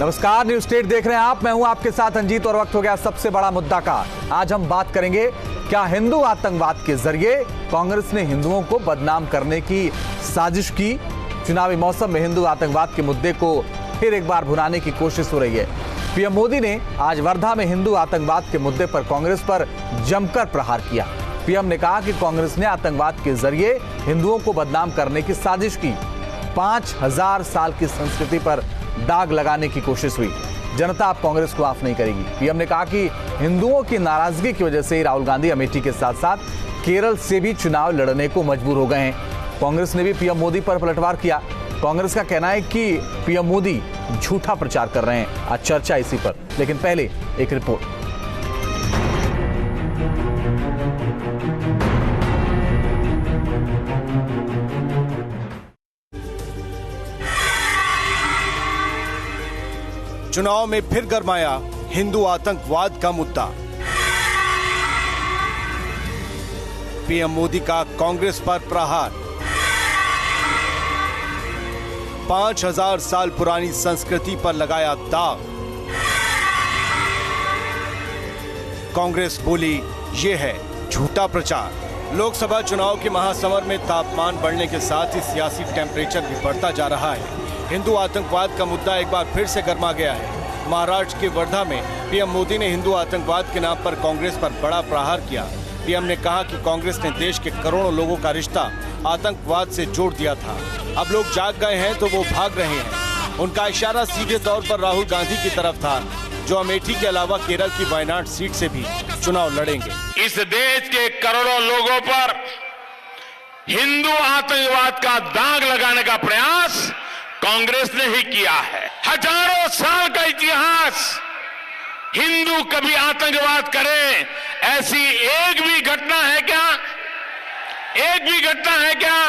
नमस्कार, news state देख रहे हैं आप। मैं हूं आपके साथ अंजीत और वक्त हो गया सबसे बड़ा मुद्दा का। आज हम बात करेंगे, क्या हिंदू आतंकवाद के जरिए कांग्रेस ने हिंदुओं को बदनाम करने की साजिश की? चुनावी मौसम में हिंदू आतंकवाद के मुद्दे को फिर एक बार भुनाने की कोशिश हो रही है। पीएम मोदी ने आज वर्धा में हिंदू आतंकवाद के मुद्दे पर कांग्रेस पर जमकर प्रहार किया। पीएम ने कहा कि कांग्रेस ने आतंकवाद के जरिए हिंदुओं को बदनाम करने की साजिश की। 5000 साल की संस्कृति पर दाग लगाने की कोशिश हुई। जनता अब कांग्रेस को माफ नहीं करेगी। पीएम ने कहा कि हिंदुओं की नाराजगी की वजह से राहुल गांधी अमेठी के साथ साथ केरल से भी चुनाव लड़ने को मजबूर हो गए हैं। कांग्रेस ने भी पीएम मोदी पर पलटवार किया। कांग्रेस का कहना है कि पीएम मोदी झूठा प्रचार कर रहे हैं। आज चर्चा इसी पर, लेकिन पहले एक रिपोर्ट। चुनाव में फिर गरमाया हिंदू आतंकवाद का मुद्दा। पीएम मोदी का कांग्रेस पर प्रहार। 5000 साल पुरानी संस्कृति पर लगाया दाग। कांग्रेस बोली, ये है झूठा प्रचार। लोकसभा चुनाव के महासमर में तापमान बढ़ने के साथ ही सियासी टेम्परेचर भी बढ़ता जा रहा है। हिंदू आतंकवाद का मुद्दा एक बार फिर से गर्मा गया है। महाराष्ट्र के वर्धा में पीएम मोदी ने हिंदू आतंकवाद के नाम पर कांग्रेस पर बड़ा प्रहार किया। पीएम ने कहा कि कांग्रेस ने देश के करोड़ों लोगों का रिश्ता आतंकवाद से जोड़ दिया था। अब लोग जाग गए हैं तो वो भाग रहे हैं। उनका इशारा सीधे तौर पर राहुल गांधी की तरफ था, जो अमेठी के अलावा केरल की वायनाड सीट से भी चुनाव लड़ेंगे। इस देश के करोड़ों लोगों पर हिंदू आतंकवाद का दाग लगाने का प्रयास कांग्रेस ने ही किया है। हजारों साल का इतिहास, हिंदू कभी आतंकवाद करे ऐसी एक भी घटना है क्या? एक भी घटना है क्या?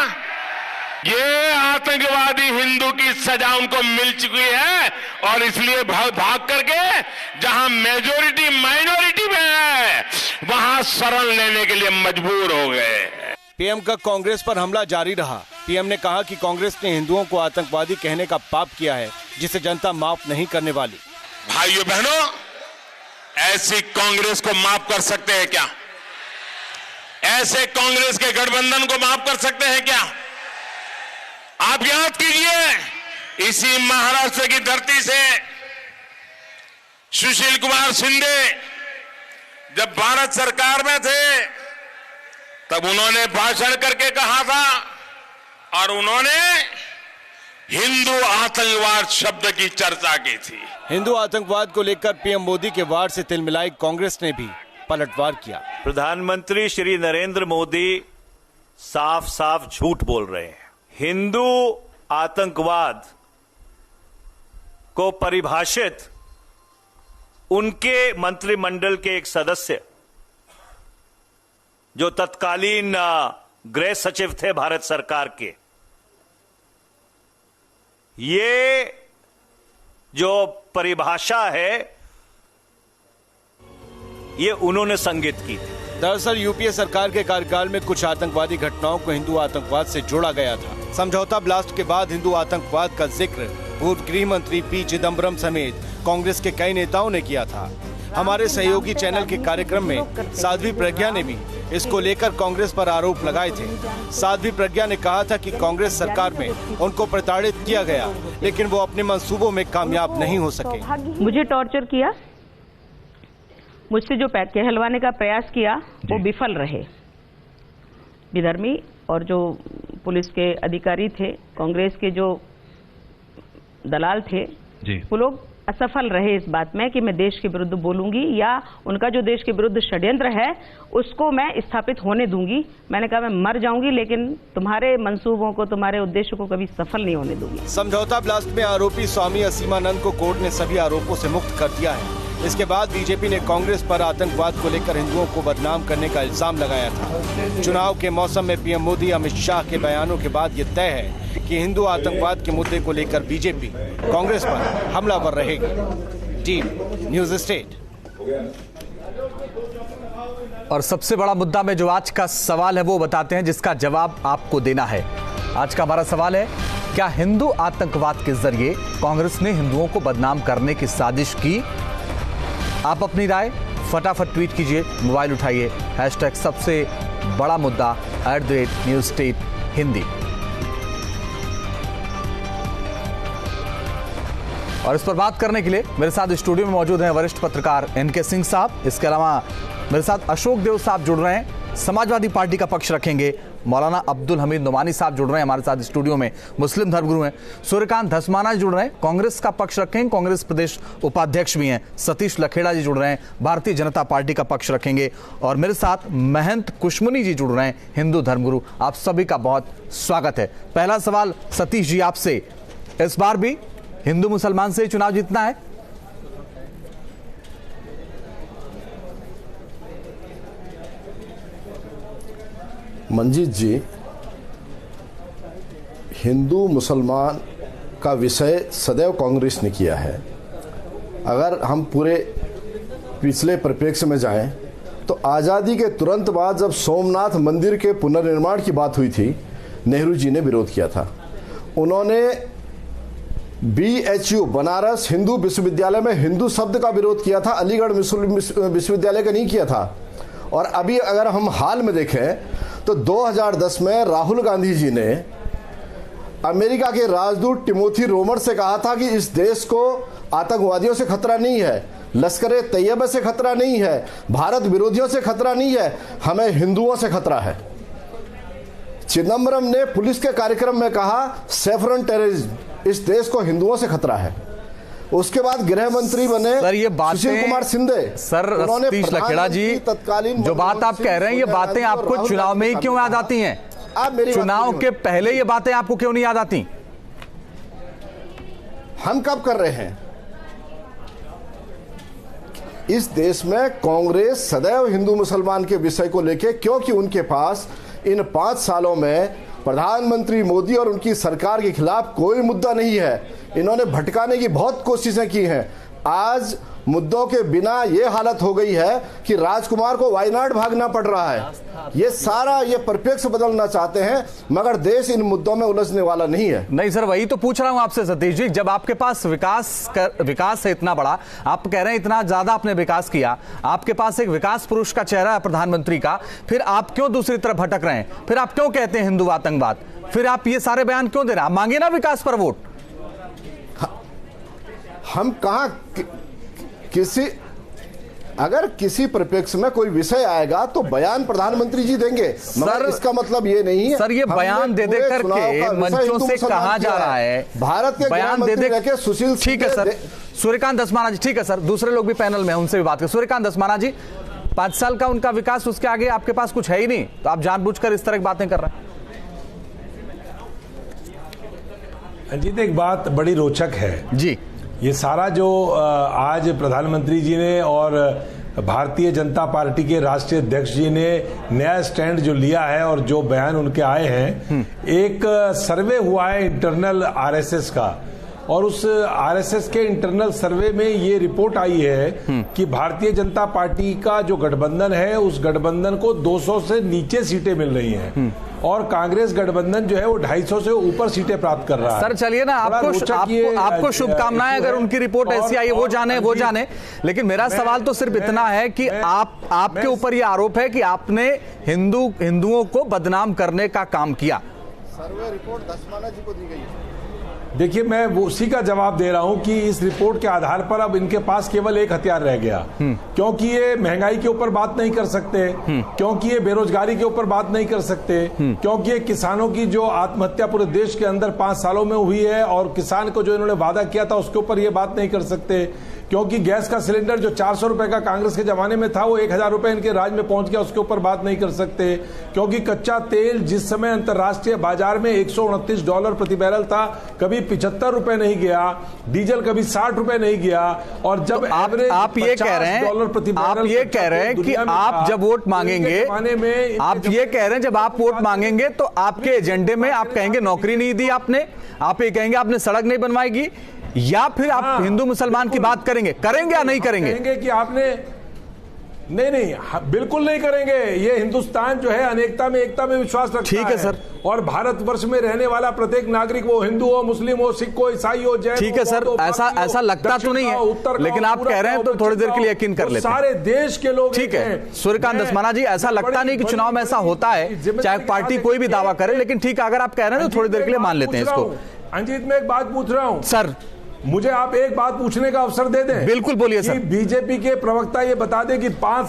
ये आतंकवादी हिंदू की सजा उनको मिल चुकी है और इसलिए भाग करके जहां मेजोरिटी माइनॉरिटी में है वहां शरण लेने के लिए मजबूर हो गए। पीएम का कांग्रेस पर हमला जारी रहा। पीएम ने कहा कि कांग्रेस ने हिंदुओं को आतंकवादी कहने का पाप किया है, जिसे जनता माफ नहीं करने वाली। भाइयों बहनों, ऐसी कांग्रेस को माफ कर सकते हैं क्या? ऐसे कांग्रेस के गठबंधन को माफ कर सकते हैं क्या? आप याद कीजिए, इसी महाराष्ट्र की धरती से सुशील कुमार शिंदे जब भारत सरकार में थे तब उन्होंने भाषण करके कहा था और उन्होंने हिंदू आतंकवाद शब्द की चर्चा की थी। हिंदू आतंकवाद को लेकर पीएम मोदी के वार से तिलमिलाई कांग्रेस ने भी पलटवार किया। प्रधानमंत्री श्री नरेंद्र मोदी साफ साफ झूठ बोल रहे हैं। हिंदू आतंकवाद को परिभाषित उनके मंत्रिमंडल के एक सदस्य, जो तत्कालीन गृह सचिव थे भारत सरकार के, ये जो परिभाषा है ये उन्होंने संगित की थी। दरअसल यूपीए सरकार के कार्यकाल में कुछ आतंकवादी घटनाओं को हिंदू आतंकवाद से जोड़ा गया था। समझौता ब्लास्ट के बाद हिंदू आतंकवाद का जिक्र पूर्व गृह मंत्री पी चिदम्बरम समेत कांग्रेस के कई नेताओं ने किया था। हमारे सहयोगी चैनल के कार्यक्रम में साध्वी प्रज्ञा ने भी इसको लेकर कांग्रेस पर आरोप लगाए थे। साध्वी प्रज्ञा ने कहा था कि कांग्रेस सरकार में उनको प्रताड़ित किया गया, लेकिन वो अपने मंसूबों में कामयाब नहीं हो सके। मुझे टॉर्चर किया, मुझसे जो कहलवाने का प्रयास किया वो विफल रहे। विधर्मी और जो पुलिस के अधिकारी थे, कांग्रेस के जो दलाल थे, वो लोग असफल रहे इस बात में कि मैं देश के विरुद्ध बोलूंगी या उनका जो देश के विरुद्ध षड्यंत्र है उसको मैं स्थापित होने दूंगी। मैंने कहा मैं मर जाऊंगी, लेकिन तुम्हारे मंसूबों को, तुम्हारे उद्देश्य को कभी सफल नहीं होने दूंगी। समझौता ब्लास्ट में आरोपी स्वामी असीमानंद को कोर्ट ने सभी आरोपों से मुक्त कर दिया है। इसके बाद बीजेपी ने कांग्रेस पर आतंकवाद को लेकर हिंदुओं को बदनाम करने का इल्जाम लगाया था। चुनाव के मौसम में पीएम मोदी, अमित शाह के बयानों के बाद ये तय है कि हिंदू आतंकवाद के मुद्दे को लेकर बीजेपी कांग्रेस पर हमलावर रहेगी। Team news state. और सबसे बड़ा मुद्दा में जो आज का सवाल है वो बताते हैं, जिसका जवाब आपको देना है। आज का हमारा सवाल है, क्या हिंदू आतंकवाद के जरिए कांग्रेस ने हिंदुओं को बदनाम करने की साजिश की? आप अपनी राय फटाफट ट्वीट कीजिए, मोबाइल उठाइए, हैशटैग सबसे बड़ा मुद्दा @NewsState हिंदी। और इस पर बात करने के लिए मेरे साथ स्टूडियो में मौजूद हैं वरिष्ठ पत्रकार NK सिंह साहब। इसके अलावा मेरे साथ अशोक देव साहब जुड़ रहे हैं, समाजवादी पार्टी का पक्ष रखेंगे। मौलाना अब्दुल हमीद नुमानी साहब जुड़ रहे हैं हमारे साथ स्टूडियो में, मुस्लिम धर्मगुरु हैं। सूर्यकांत धस्माना जी जुड़ रहे हैं, कांग्रेस का पक्ष रखेंगे, कांग्रेस प्रदेश उपाध्यक्ष भी हैं। सतीश लखेड़ा जी जुड़ रहे हैं, भारतीय जनता पार्टी का पक्ष रखेंगे। और मेरे साथ महंत कुशमुनी जी जुड़ रहे हैं, हिंदू धर्मगुरु। आप सभी का बहुत स्वागत है। पहला सवाल सतीश जी आपसे, इस बार भी हिंदू मुसलमान से चुनाव जीतना है? मंजीत जी, हिंदू मुसलमान का विषय सदैव कांग्रेस ने किया है। अगर हम पूरे पिछले परिप्रेक्ष्य में जाएं तो आज़ादी के तुरंत बाद जब सोमनाथ मंदिर के पुनर्निर्माण की बात हुई थी, नेहरू जी ने विरोध किया था। उन्होंने BHU बनारस हिंदू विश्वविद्यालय में हिंदू शब्द का विरोध किया था, अलीगढ़ विश्वविद्यालय का नहीं किया था। और अभी अगर हम हाल में देखें तो 2010 में राहुल गांधी जी ने अमेरिका के राजदूत टिमोथी रोमर से कहा था कि इस देश को आतंकवादियों से खतरा नहीं है, लश्कर तैयबा से खतरा नहीं है, भारत विरोधियों से खतरा नहीं है, हमें हिंदुओं से खतरा है। चिदम्बरम ने पुलिस के कार्यक्रम में कहा सेफ्रन टेररिज्म, इस देश को हिंदुओं से खतरा है। उसके बाद गृह मंत्री बने सर ये बातें, सुशील कुमार शिंदे। सर सतीश लखेड़ा जी, तत्कालीन जो बात आप कह रहे हैं ये बातें आपको चुनाव में ही क्यों याद आती हैं? चुनाव के पहले ये बातें आपको क्यों नहीं याद आती? हम कब कर रहे हैं? इस देश में कांग्रेस सदैव हिंदू मुसलमान के विषय को लेकर, क्योंकि उनके पास इन 5 सालों में प्रधानमंत्री मोदी और उनकी सरकार के खिलाफ कोई मुद्दा नहीं है। इन्होंने भटकाने की बहुत कोशिशें की हैं। आज मुद्दों के बिना ये हालत हो गई है कि राजकुमार को वायनाड भागना पड़ रहा है। ये सारा ये परिप्रेक्ष्य बदलना चाहते हैं, मगर देश इन मुद्दों में उलझने वाला नहीं है। नहीं सर, वही तो पूछ रहा हूं आपसे सतीश जी। जब आपके पास विकास है इतना बड़ा, आप कह रहे हैं इतना ज्यादा आपने विकास किया, आपके पास एक विकास पुरुष का चेहरा है प्रधानमंत्री का, फिर आप क्यों दूसरी तरफ भटक रहे हैं? फिर आप क्यों कहते हैं हिंदू आतंकवाद? फिर आप ये सारे बयान क्यों दे रहे हैं? आप मांगे ना विकास पर वोट। हम कहां अगर किसी परिप्रेक्ष्य में कोई विषय आएगा तो बयान प्रधानमंत्री जी देंगे, मगर इसका मतलब ये नहीं है सर ये बयान दे करके मंचों से कहा जा रहा है, भारत के बयान दे के सुशील। ठीक है सर, सूर्यकांत धस्माना जी, ठीक है सर, दूसरे लोग भी पैनल में, उनसे भी बात करें। सूर्यकांत धस्माना जी, 5 साल का उनका विकास, उसके आगे आपके पास कुछ है ही नहीं, तो आप जानबूझकर इस तरह की बातें कर रहे हैं। अजीत, एक बात बड़ी रोचक है जी, ये सारा जो आज प्रधानमंत्री जी ने और भारतीय जनता पार्टी के राष्ट्रीय अध्यक्ष जी ने नया स्टैंड जो लिया है और जो बयान उनके आए हैं, एक सर्वे हुआ है इंटरनल आरएसएस का, और उस आरएसएस के इंटरनल सर्वे में ये रिपोर्ट आई है कि भारतीय जनता पार्टी का जो गठबंधन है उस गठबंधन को 200 से नीचे सीटें मिल रही हैं और कांग्रेस गठबंधन जो है वो 250 से ऊपर सीटें प्राप्त कर रहा है। सर चलिए ना, आपको शुभकामनाएं, अगर उनकी रिपोर्ट ऐसी आई है वो जाने। लेकिन मेरा सवाल तो सिर्फ इतना है कि आपके ऊपर ये आरोप है कि आपने हिंदुओं को बदनाम करने का काम किया। सर्वे रिपोर्ट धस्माना जी को दी गई है। देखिए, मैं उसी का जवाब दे रहा हूं कि इस रिपोर्ट के आधार पर अब इनके पास केवल एक हथियार रह गया, क्योंकि ये महंगाई के ऊपर बात नहीं कर सकते, क्योंकि ये बेरोजगारी के ऊपर बात नहीं कर सकते, क्योंकि ये किसानों की जो आत्महत्या पूरे देश के अंदर 5 सालों में हुई है और किसान को जो इन्होंने वादा किया था उसके ऊपर ये बात नहीं कर सकते, क्योंकि गैस का सिलेंडर जो 400 रुपए का कांग्रेस के जमाने में था वो 1000 रुपए इनके राज में पहुंच गया, उसके ऊपर बात नहीं कर सकते, क्योंकि कच्चा तेल जिस समय अंतर्राष्ट्रीय बाजार में $129 प्रति बैरल था, कभी 75 रुपए नहीं गया, डीजल कभी 60 रुपए नहीं गया, और जब तो आप ये कह रहे हैं, आप ये कह रहे हैं कि आप जब वोट मांगेंगे, आप ये कह रहे हैं जब आप वोट मांगेंगे तो आपके एजेंडे में आप कहेंगे नौकरी नहीं दी आपने, आप ये कहेंगे आपने सड़क नहीं बनवाएगी, या फिर आप हिंदू मुसलमान की बात करेंगे या नहीं करेंगे? कहेंगे कि आपने नहीं, बिल्कुल नहीं करेंगे। ये हिंदुस्तान जो है अनेकता में एकता में विश्वास रखता है। ठीक है सर। और भारतवर्ष में रहने वाला प्रत्येक नागरिक, वो हिंदू हो, मुस्लिम हो, सिख हो, ईसाई हो, जैन हो, ठीक है सर, ऐसा लगता तो नहीं है, लेकिन आप कह रहे हैं तो थोड़ी देर के लिए यकीन कर लेते हैं। सारे देश के लोग ठीक है सूर्यकांत धस्माना जी, ऐसा लगता नहीं कि चुनाव में ऐसा होता है, चाहे पार्टी कोई भी दावा करे, लेकिन ठीक है अगर आप कह रहे हैं तो थोड़ी देर के लिए मान लेते हैं इसको। अंजीत, मैं एक बात पूछ रहा हूं सर, मुझे आप एक बात पूछने का अवसर दे दें। बिल्कुल बोलिए सर। बीजेपी के प्रवक्ता ये बता दें कि 5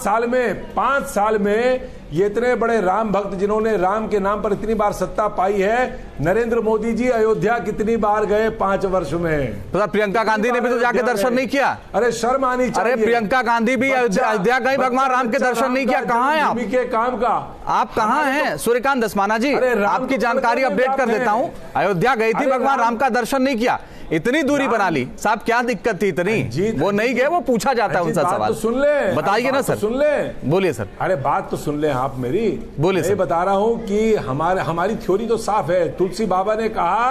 साल में ये इतने बड़े राम भक्त जिन्होंने राम के नाम पर इतनी बार सत्ता पाई है, नरेंद्र मोदी जी अयोध्या कितनी बार गए 5 वर्ष में? तो प्रियंका गांधी ने भी तो जाके दर्शन नहीं किया। अरे शर्म आनी चाहिए। अरे प्रियंका गांधी भी अयोध्या गई, भगवान राम के दर्शन नहीं किया। कहाँ हैं आप? के काम का आप कहाँ हैं सूर्यकांत धस्माना जी? आपकी जानकारी अपडेट कर देता हूँ। अयोध्या गई थी, भगवान राम का दर्शन नहीं किया, इतनी दूरी बना ली। साहब क्या दिक्कत थी इतनी? वो नहीं गए, वो पूछा जाता है उनसे सवाल। सुन ले, बताइए ना सर। सुन ले, बोलिए सर। अरे बात तो सुन ले आप मेरी। बोलिए सर। बता रहा हूं कि हमारी थ्योरी तो साफ है। तुलसी बाबा ने कहा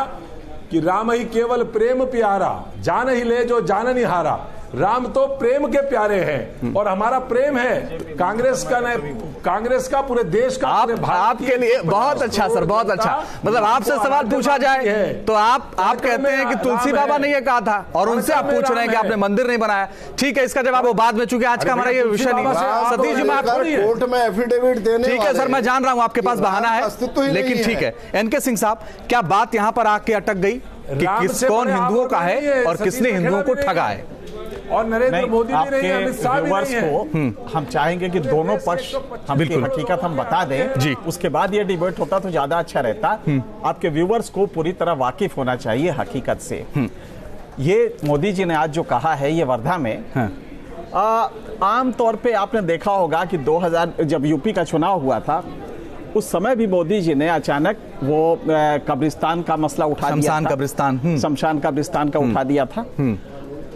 कि राम ही केवल प्रेम प्यारा, जान ही ले जो जान नहीं हारा। राम तो प्रेम के प्यारे हैं और हमारा प्रेम है कांग्रेस का पूरे देश का। आपके लिए बहुत अच्छा सर, बहुत अच्छा। मतलब आपसे सवाल पूछा जाए तो आप कहते हैं कि तुलसी बाबा ने ये कहा था और उनसे आप पूछ रहे हैं कि आपने मंदिर नहीं बनाया। ठीक है, इसका जवाब वो बाद में, चूंकि आज का हमारा ये विषय नहीं है। सतीश जी, कोर्ट में एफिडेविट देने, ठीक है सर, मैं जान रहा हूं आपके पास बहाना है, लेकिन ठीक है। एनके सिंह साहब, क्या बात यहां पर आके अटक गई कि कौन हिंदुओं का है और किसने हिंदुओं को ठगा है? और नरेंद्र मोदी भी नहीं है, अमित शाह भी नहीं है। हम चाहेंगे कि दोनों पक्ष हकीकत हम बता दें जी, उसके बाद ये डिबेट होता तो ज्यादा अच्छा रहता। आपके व्यूअर्स को पूरी तरह वाकिफ होना चाहिए हकीकत से। ये मोदी जी ने आज जो कहा है ये वर्धा में, आम तौर पे आपने देखा होगा कि 2000 जब यूपी का चुनाव हुआ था उस समय भी मोदी जी ने अचानक वो कब्रिस्तान का मसला उठा दिया था, शमशान कब्रिस्तान का उठा दिया था।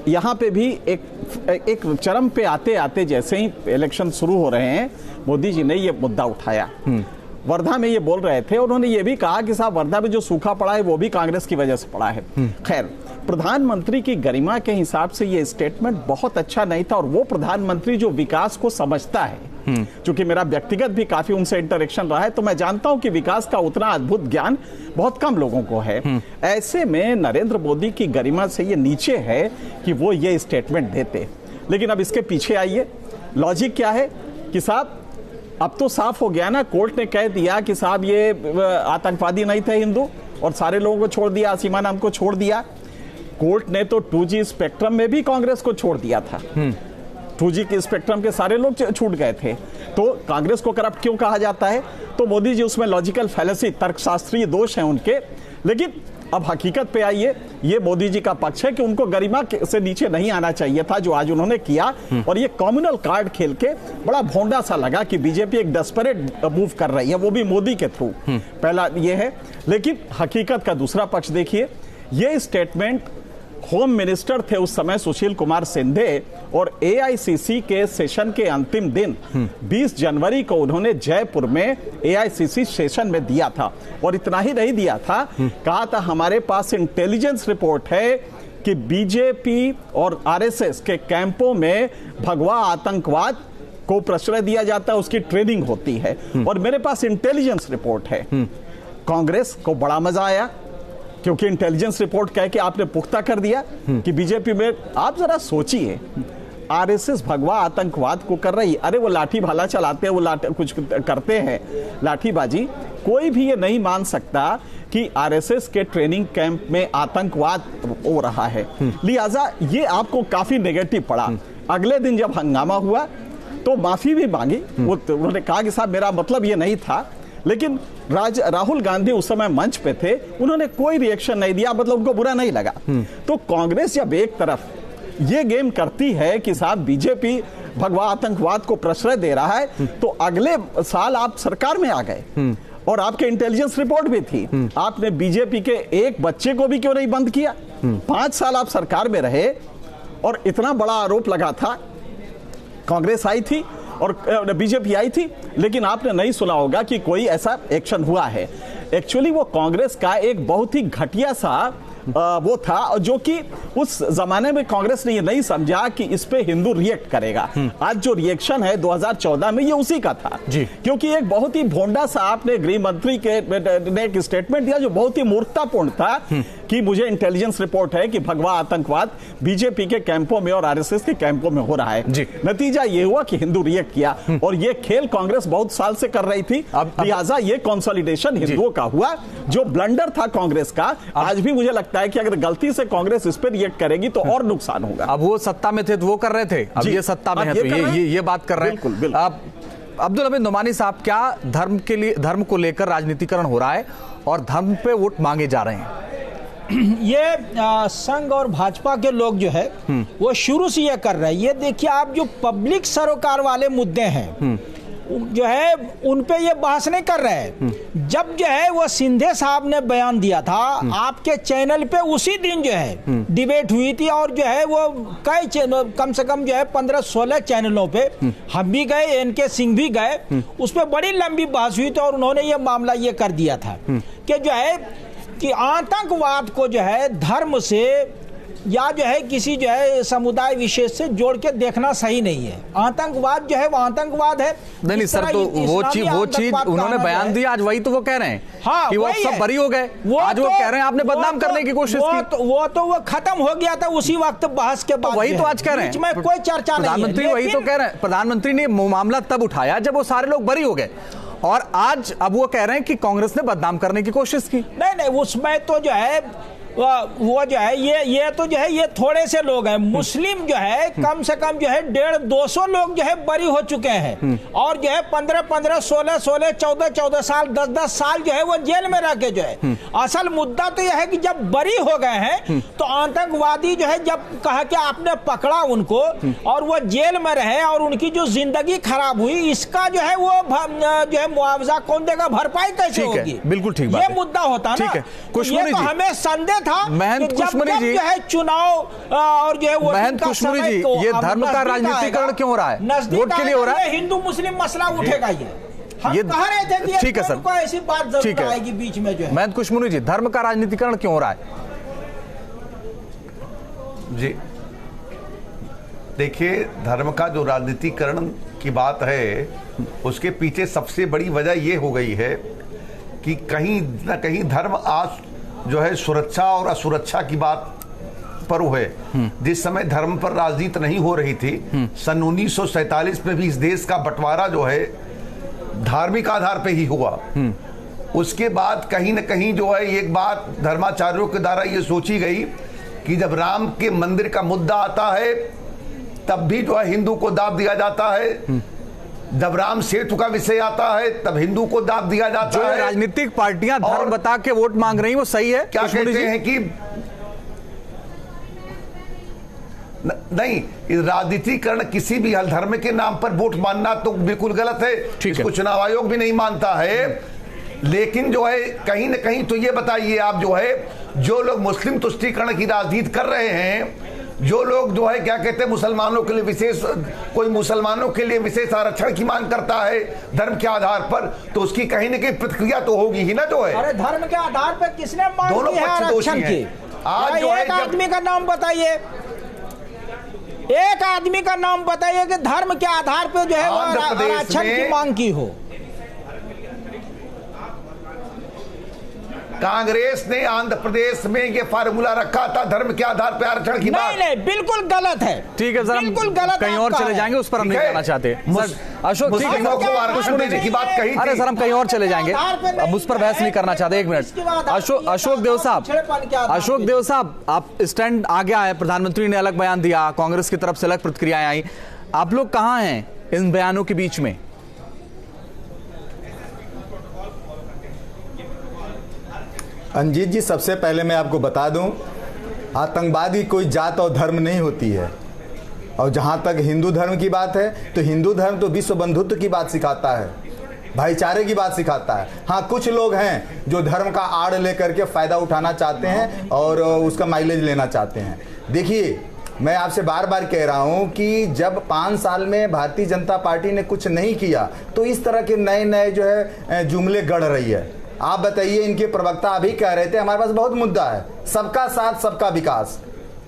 यहाँ पे भी एक चरम पे आते आते जैसे ही इलेक्शन शुरू हो रहे हैं मोदी जी ने ये मुद्दा उठाया। वर्धा में ये बोल रहे थे, उन्होंने ये भी कहा कि साहब वर्धा में जो सूखा पड़ा है वो भी कांग्रेस की वजह से पड़ा है। खैर, प्रधानमंत्री की गरिमा के हिसाब से ये स्टेटमेंट बहुत अच्छा नहीं था और वो प्रधानमंत्री जो विकास को समझता है, क्योंकि मेरा व्यक्तिगत भी काफी उनसे इंटरेक्शन रहा है, तो मैं जानता हूं कि विकास का उतना अद्भुत ज्ञान बहुत कम लोगों को है। ऐसे में नरेंद्र मोदी की गरिमा से ये नीचे है कि वो ये स्टेटमेंट देते। लेकिन अब इसके पीछे आइए, लॉजिक क्या है कि साहब अब तो साफ हो गया ना, कोर्ट ने कह दिया कि साहब ये आतंकवादी नहीं थे हिंदू और सारे लोगों को छोड़ दिया, सीमा नाम को छोड़ दिया। कोर्ट ने तो 2G स्पेक्ट्रम में भी कांग्रेस को छोड़ दिया था। 2G के स्पेक्ट्रम के सारे लोग छूट गए थे, तो कांग्रेस को करप्ट क्यों कहा जाता है? तो मोदी जी उसमें लॉजिकल फैलेसी, तर्कशास्त्रीय दोष हैं उनके। लेकिन अब हकीकत पे आइए, ये मोदी जी का पक्ष है कि उनको गरिमा से नीचे नहीं आना चाहिए था जो आज उन्होंने किया। और ये कम्युनल कार्ड खेल के बड़ा भोंडा सा लगा कि बीजेपी एक डेस्परेट मूव कर रही है, वो भी मोदी के थ्रू। पहला ये है। लेकिन हकीकत का दूसरा पक्ष देखिए, ये स्टेटमेंट होम मिनिस्टर थे उस समय सुशील कुमार सिंधे और एआईसीसी के सेशन के अंतिम दिन 20 जनवरी को उन्होंने जयपुर में एआईसीसी सेशन में दिया था। और इतना ही नहीं दिया था, कहा था हमारे पास इंटेलिजेंस रिपोर्ट है कि बीजेपी और आरएसएस के कैंपों में भगवा आतंकवाद को प्रश्रय दिया जाता है, उसकी ट्रेनिंग होती है और मेरे पास इंटेलिजेंस रिपोर्ट है। कांग्रेस को बड़ा मजा आया क्योंकि इंटेलिजेंस रिपोर्ट कह के आपने पुख्ता कर दिया कि बीजेपी में। आप जरा सोचिए, आरएसएस भगवा आतंकवाद को कर रही, अरे वो लाठी भाला चलाते हैं, वो कुछ करते हैं लाठीबाजी। कोई भी ये नहीं मान सकता कि आरएसएस के ट्रेनिंग कैंप में आतंकवाद हो रहा है। लिहाजा ये आपको काफी नेगेटिव पड़ा। अगले दिन जब हंगामा हुआ तो माफी भी मांगी, उन्होंने कहा कि साहब मेरा मतलब ये नहीं था। लेकिन राहुल गांधी उस समय मंच पे थे, उन्होंने कोई रिएक्शन नहीं दिया, मतलब उनको बुरा नहीं लगा। तो कांग्रेस जब एक तरफ ये गेम करती है कि साहब बीजेपी भगवा आतंकवाद को प्रश्रय दे रहा है, तो अगले साल आप सरकार में आ गए और आपके इंटेलिजेंस रिपोर्ट भी थी। आपने बीजेपी के एक बच्चे को भी क्यों नहीं बंद किया? 5 साल आप सरकार में रहे और इतना बड़ा आरोप लगा था। कांग्रेस आई थी और बीजेपी आई थी, लेकिन आपने नहीं सुना होगा कि कोई ऐसा एक्शन हुआ है। एक्चुअली वो कांग्रेस का एक बहुत ही घटिया सा वो था, और जो कि उस जमाने में कांग्रेस ने ये नहीं समझा कि इस पे हिंदू रिएक्ट करेगा। आज जो रिएक्शन है 2014 में, ये उसी का था जी। क्योंकि एक बहुत ही भोंडा सा आपने गृह मंत्री ने एक स्टेटमेंट दिया जो बहुत ही मूर्खतापूर्ण था कि मुझे इंटेलिजेंस रिपोर्ट है कि भगवा आतंकवाद बीजेपी के कैंपों में और आरएसएस के कैंपों में हो रहा है जी। नतीजा ये हुआ कि हिंदू रिएक्ट किया, और ये खेल कांग्रेस बहुत साल से कर रही थी। लिहाजा ये कंसोलिडेशन हिंदुओं का हुआ, जो ब्लंडर था कांग्रेस का। आज भी मुझे लगता है कि अगर गलती से कांग्रेस इस पर रिएक्ट करेगी तो और नुकसान होगा। अब वो सत्ता में थे तो वो कर रहे थे, अब ये सत्ता में है तो ये बात कर रहे हैं। बिल्कुल। अब्दुल हमीद नोमानी साहब, क्या धर्म को लेकर राजनीतिकरण हो रहा है और धर्म पे वोट मांगे जा रहे हैं? ये संघ और भाजपा के लोग जो है वो शुरू से ये कर रहे हैं। ये देखिए, आप जो पब्लिक सरोकार वाले मुद्दे हैं जो है उन पे ये बहस नहीं कर रहे हैं। जब जो है वो सिंधे साहब ने बयान दिया था आपके चैनल पे, उसी दिन जो है डिबेट हुई थी, और जो है वो कई कम से कम जो है 15-16 चैनलों पे हम भी गए, एनके सिंह भी गए, उस पर बड़ी लंबी बहस हुई थी, और उन्होंने ये मामला ये कर दिया था कि जो है कि आतंकवाद को जो है धर्म से या जो है किसी जो है समुदाय विशेष से जोड़ के देखना सही नहीं है। आतंकवाद जो है वो आतंकवाद है। नहीं सर, तो वो चीज उन्होंने बयान दिया, आज वही तो वो कह रहे हैं हाँ, कि वो सब बरी हो गए। आज वो कह रहे हैं आपने बदनाम करने की कोशिश की। वो खत्म हो गया था उसी वक्त बहस के बाद। वही तो आज कह रहे हैं, कोई चर्चा नहीं। प्रधानमंत्री वही तो कह रहे हैं, प्रधानमंत्री ने मामला तब उठाया जब वो सारे लोग बरी हो गए, और आज अब वो कह रहे हैं कि कांग्रेस ने बदनाम करने की कोशिश की। नहीं, उसमें तो जो है वो जो है ये तो जो है ये थोड़े से लोग हैं। मुस्लिम जो है कम से कम जो है 150-200 लोग जो है बरी हो चुके हैं, और जो है 15-15, 16-16, 14-14 साल, 10-10 साल जो है वो जेल में रह के जो है। असल मुद्दा तो यह है कि जब बरी हो गए हैं तो आतंकवादी जो है जब कहा कि आपने पकड़ा उनको और वो जेल में रहे और उनकी जो जिंदगी खराब हुई, इसका जो है वो जो है मुआवजा कौन देगा, भरपाई कैसे होगी? बिल्कुल ठीक बात ये मुद्दा होता ना। कुशमुनी जी, हमें संदेह था महंत कुशमुनी जी जो है चुनाव और जो है वो महंत कुशमुनी जी, ये धर्म का राजनीतिकरण क्यों हो रहा है? वोट के लिए हो रहा है? हिंदू मुस्लिम मसला उठेगा ये कह रहे थे कि ठीक है सर, ऐसी बात जरूर आएगी बीच में जो है। महंत कुशमुनी जी, धर्म का राजनीतिकरण क्यों हो रहा है? जी देखिए, धर्म का जो राजनीतिकरण की बात है उसके पीछे सबसे बड़ी वजह यह हो गई है कि कहीं ना कहीं धर्म आज जो है सुरक्षा और असुरक्षा की बात पर है। जिस समय धर्म पर राजनीति नहीं हो रही थी, सन 1947 में भी इस देश का बंटवारा जो है धार्मिक आधार पे ही हुआ। उसके बाद कहीं न कहीं जो है एक बात धर्माचार्यों के द्वारा ये सोची गई कि जब राम के मंदिर का मुद्दा आता है तब भी जो है हिंदू को दाब दिया जाता है, जब राम सेतु का विषय आता है तब हिंदू को दाब दिया जाता है। राजनीतिक पार्टियां धर्म बता के वोट मांग रही, वो सही है? क्या कहते हैं कि नहीं, राजनीतिकरण किसी भी धर्म के नाम पर वोट मांगना तो बिल्कुल गलत है, इसको चुनाव आयोग भी नहीं मानता है। लेकिन जो है कहीं न कहीं तो ये बताइए आप, जो है जो लोग मुस्लिम तुष्टीकरण की राजनीति कर रहे हैं, जो लोग जो है क्या कहते हैं मुसलमानों के लिए विशेष, कोई मुसलमानों के लिए विशेष आरक्षण की मांग करता है धर्म के आधार पर, तो उसकी कहीं न कहीं प्रतिक्रिया तो होगी ही ना। जो है अरे धर्म के आधार पर किसने मांग की है आरक्षण की? आज जो एक आदमी का नाम बताइए, एक आदमी का नाम बताइए कि धर्म के आधार पर जो है आरक्षण की मांग की हो। कांग्रेस ने आंध्र प्रदेश में ये फार्मूला रखा था धर्म के आधार पर आरक्षण की बात। नहीं, बिल्कुल गलत है। ठीक है सर, बिल्कुल गलत, कहीं और चले जाएंगे, उस पर हम नहीं जाना चाहते। अशोक, ठीक है, की बात कही। अरे सर, हम कहीं और चले जाएंगे, अब उस पर बहस नहीं करना चाहते। एक मिनट, अशोक देव साहब, आप स्टैंड आ गया है, प्रधानमंत्री ने अलग बयान दिया, कांग्रेस की तरफ से अलग प्रतिक्रियाएं आई, आप लोग कहां हैं इन बयानों के बीच में? अंजीत जी, सबसे पहले मैं आपको बता दूं, आतंकवादी कोई जात और धर्म नहीं होती है। और जहां तक हिंदू धर्म की बात है तो हिंदू धर्म तो विश्व बंधुत्व की बात सिखाता है, भाईचारे की बात सिखाता है। हाँ, कुछ लोग हैं जो धर्म का आड़ लेकर के फायदा उठाना चाहते हैं और उसका माइलेज लेना चाहते हैं। देखिए, मैं आपसे बार बार कह रहा हूं कि जब 5 साल में भारतीय जनता पार्टी ने कुछ नहीं किया तो इस तरह के नए नए जो है जुमले गढ़ रही है। आप बताइए, इनके प्रवक्ता अभी कह रहे थे हमारे पास बहुत मुद्दा है, सबका साथ सबका विकास।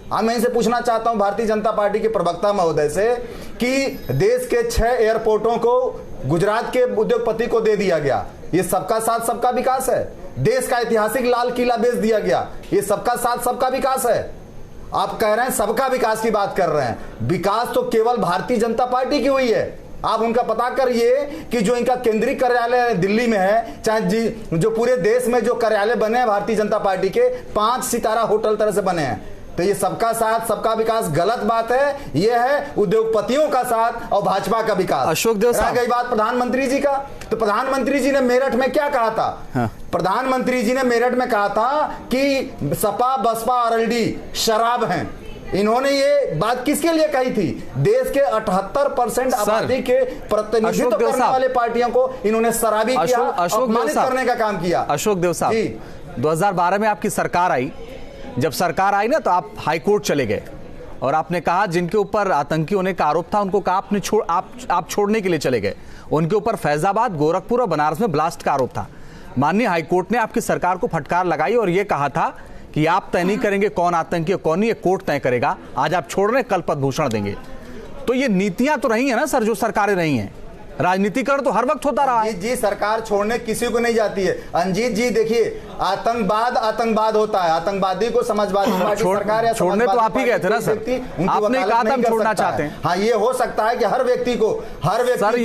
अब मैं इनसे पूछना चाहता हूं भारतीय जनता पार्टी के प्रवक्ता महोदय से कि देश के 6 एयरपोर्टों को गुजरात के उद्योगपति को दे दिया गया, ये सबका साथ सबका विकास है। देश का ऐतिहासिक लाल किला बेच दिया गया, ये सबका साथ सबका विकास है। आप कह रहे हैं सबका विकास की बात कर रहे हैं, विकास तो केवल भारतीय जनता पार्टी की हुई है। आप उनका पता करिए कि जो इनका केंद्रीय कार्यालय दिल्ली में है, चाहे जो पूरे देश में जो कार्यालय बने हैं भारतीय जनता पार्टी के, 5 सितारा होटल तरह से बने हैं। तो ये सबका साथ सबका विकास गलत बात है, ये है उद्योगपतियों का साथ और भाजपा का विकास। अशोक देव साहब, रह गई बात प्रधानमंत्री जी का, तो प्रधानमंत्री जी ने मेरठ में क्या कहा था? हाँ। प्रधानमंत्री जी ने मेरठ में कहा था कि सपा बसपा आरएलडी शराब हैं। इन्होंने ये बात किसके लिए कही थी? देश के 78% आबादी के प्रतिनिधित्व करने वाले पार्टियों को इन्होंने शराबी किया, अपमानित करने का काम किया। अशोक देव साहब, 2012 में आपकी सरकार आई, जब सरकार आई ना तो आप हाई कोर्ट चले गए और आपने कहा जिनके ऊपर आतंकी होने का आरोप था उनको कहा आपने आप छोड़ने के लिए चले गए। उनके ऊपर फैजाबाद, गोरखपुर और बनारस में ब्लास्ट का आरोप था। माननीय हाईकोर्ट ने आपकी सरकार को फटकार लगाई और यह कहा था कि आप तय नहीं करेंगे कौन आतंकी है कौन नहीं, ये कोर्ट तय करेगा। आज आप छोड़ रहे हैं, कल पद्म भूषण देंगे। तो ये नीतियां तो रही है ना सर, जो सरकारें रही हैं। राजनीतिकरण तो हर वक्त होता रहा है। जी, सरकार छोड़ने किसी को नहीं जाती है। अंजीत जी देखिए, आतंकवाद होता है, आतंकवादी को समाजवादी पार्टी सरकार या छोड़ने तो आप ही गए थे ना सर, आपने कहा था हम छोड़ना चाहते हैं। हाँ, ये हो सकता है कि हर व्यक्ति सर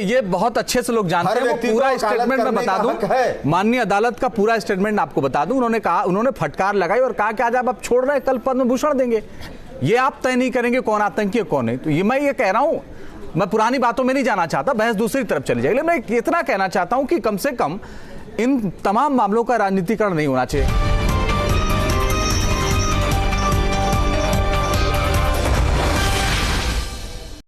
ये बहुत अच्छे से लोग जानते हैं। पूरा स्टेटमेंट मैं बता दूं, माननीय अदालत का पूरा स्टेटमेंट आपको बता दूं। उन्होंने कहा, उन्होंने फटकार लगाई और कहा कि आज आप छोड़ रहे हैं, कल पद्म भूषण देंगे। ये आप तय नहीं करेंगे कौन आतंकी है कौन नहीं। तो ये मैं ये कह रहा हूं, मैं पुरानी बातों में नहीं जाना चाहता, बहस दूसरी तरफ चली जाएगी। मैं इतना कहना चाहता हूं कि कम से कम इन तमाम मामलों का राजनीतिकरण नहीं होना चाहिए।